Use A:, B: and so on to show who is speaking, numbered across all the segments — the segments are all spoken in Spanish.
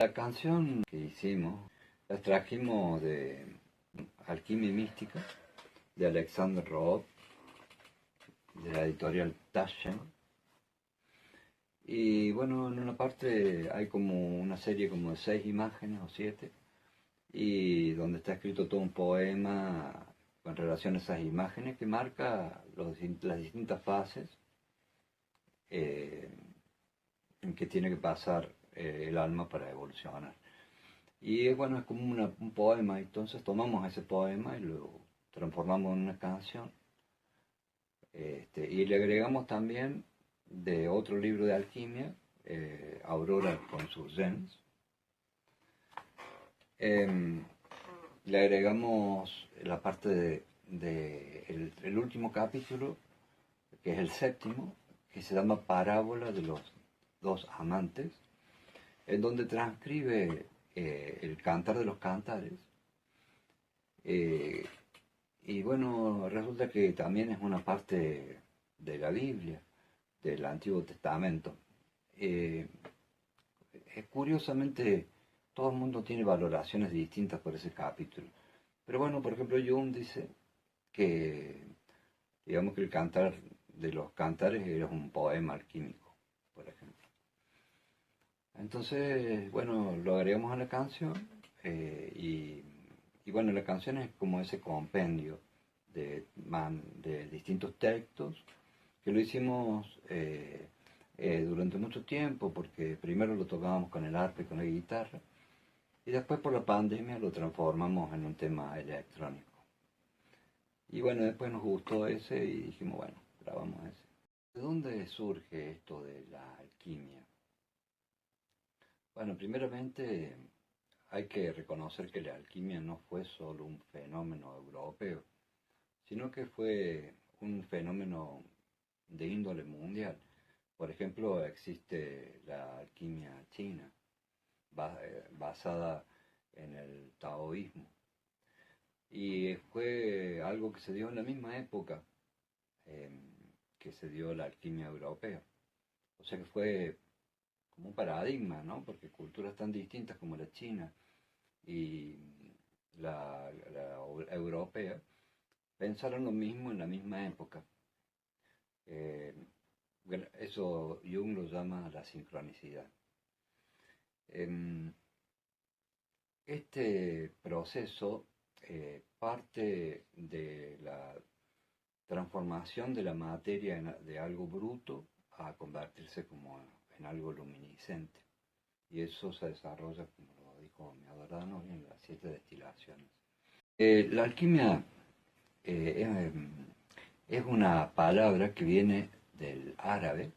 A: La canción que hicimos la trajimos de Alquimia Mística, de Alexander Roth, de la editorial Taschen. Y bueno, en una parte hay como una serie como de 6 imágenes o 7, y donde está escrito todo un poema con relación a esas imágenes que marca las distintas fases en que tiene que pasar el alma para evolucionar. Y bueno, es como un poema, entonces tomamos ese poema y lo transformamos en una canción. Y le agregamos también de otro libro de alquimia, Aurora con sus gems. Le agregamos la parte de el último capítulo, que es el séptimo, que se llama Parábola de los dos amantes, en donde transcribe el Cantar de los Cantares. Y bueno, resulta que también es una parte de la Biblia, del Antiguo Testamento. Curiosamente, todo el mundo tiene valoraciones distintas por ese capítulo. Pero bueno, por ejemplo, Jung dice que, digamos que el Cantar de los Cantares era un poema alquímico, por ejemplo. Entonces, bueno, lo agregamos a la canción y bueno, la canción es como ese compendio de distintos textos que lo hicimos durante mucho tiempo, porque primero lo tocábamos con el arpa y con la guitarra, y después por la pandemia lo transformamos en un tema electrónico. Y bueno, después nos gustó ese y dijimos, bueno, grabamos ese. ¿De dónde surge esto de la alquimia? Bueno, primeramente hay que reconocer que la alquimia no fue solo un fenómeno europeo, sino que fue un fenómeno de índole mundial. Por ejemplo, existe la alquimia china, basada en el taoísmo. Y fue algo que se dio en la misma época que se dio la alquimia europea. O sea que fue como un paradigma, ¿no? Porque culturas tan distintas como la china y la europea pensaron lo mismo en la misma época. Eso Jung lo llama la sincronicidad. Este proceso parte de la transformación de la materia de algo bruto a convertirse como en algo luminiscente. Y eso se desarrolla, como lo dijo mi adorado, en las 7 destilaciones. La alquimia es una palabra que viene del árabe,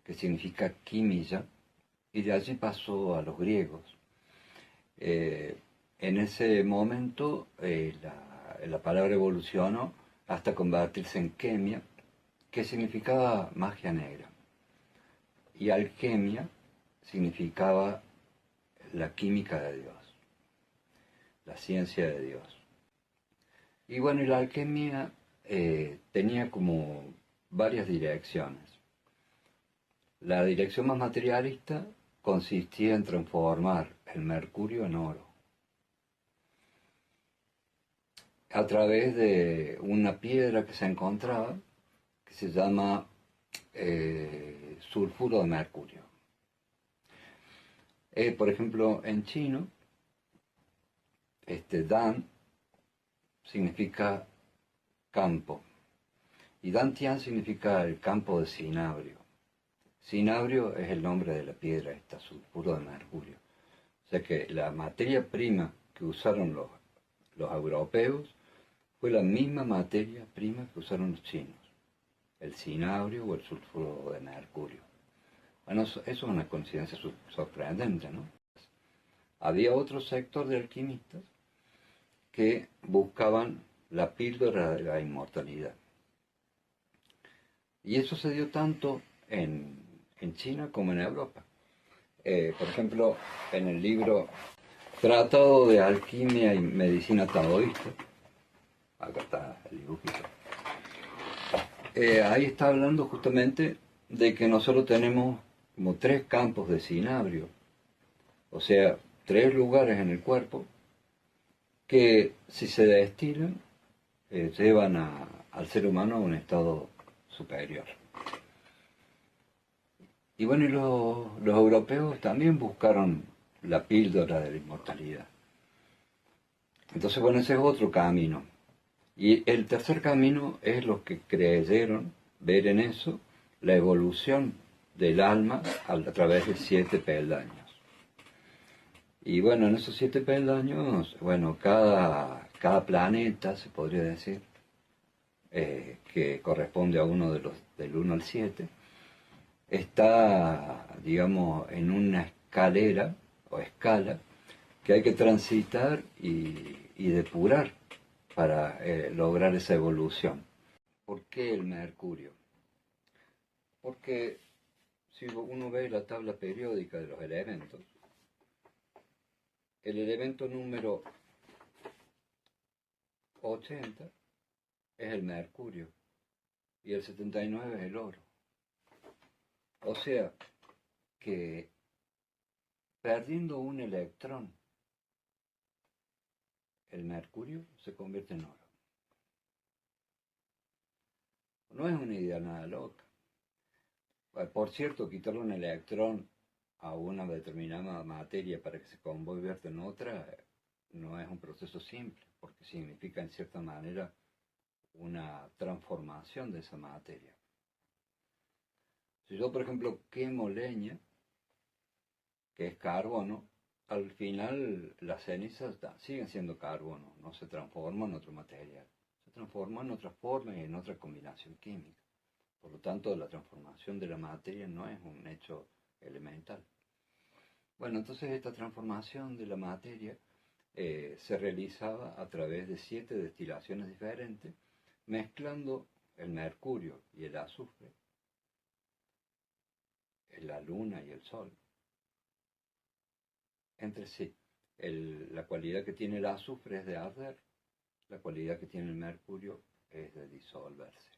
A: que significa química, y de allí pasó a los griegos. En ese momento la palabra evolucionó hasta convertirse en quemia, que significaba magia negra. Y alquimia significaba la química de Dios, la ciencia de Dios. Y bueno, y la alquimia tenía como varias direcciones. La dirección más materialista consistía en transformar el mercurio en oro a través de una piedra que se encontraba que se llama sulfuro de mercurio. Por ejemplo, en chino, Dan significa campo y Dantian significa el campo de cinabrio. Cinabrio es el nombre de la piedra, esta sulfuro de mercurio. O sea que la materia prima que usaron los europeos fue la misma materia prima que usaron los chinos, el cinabrio o el sulfuro de mercurio. Bueno, eso es una coincidencia sorprendente, ¿no? Había otro sector de alquimistas que buscaban la píldora de la inmortalidad. Y eso se dio tanto en China como en Europa. Por ejemplo, en el libro Tratado de Alquimia y Medicina Taoísta, acá está el dibujito, ahí está hablando justamente de que nosotros tenemos como 3 campos de cinabrio. O sea, 3 lugares en el cuerpo que si se destilan llevan al ser humano a un estado superior. Y bueno, y los europeos también buscaron la píldora de la inmortalidad. Entonces, bueno, ese es otro camino. Y el tercer camino es los que creyeron ver en eso la evolución del alma a través de 7 peldaños. Y bueno, en esos 7 peldaños, bueno, cada planeta, se podría decir, que corresponde a uno de los del 1 al 7, está, digamos, en una escalera o escala que hay que transitar y depurar para lograr esa evolución. ¿Por qué el mercurio? Porque si uno ve la tabla periódica de los elementos, el elemento número 80 es el mercurio y el 79 es el oro. O sea que perdiendo un electrón, el mercurio se convierte en oro. No es una idea nada loca. Por cierto, quitarle un electrón a una determinada materia para que se convierta en otra no es un proceso simple, porque significa en cierta manera una transformación de esa materia. Si yo, por ejemplo, quemo leña, que es carbono, al final las cenizas siguen siendo carbono, no se transforman en otro material, se transforman en otra forma y en otra combinación química. Por lo tanto, la transformación de la materia no es un hecho elemental. Bueno, entonces esta transformación de la materia se realizaba a través de 7 destilaciones diferentes, mezclando el mercurio y el azufre, la luna y el sol, entre sí. La cualidad que tiene el azufre es de arder, la cualidad que tiene el mercurio es de disolverse.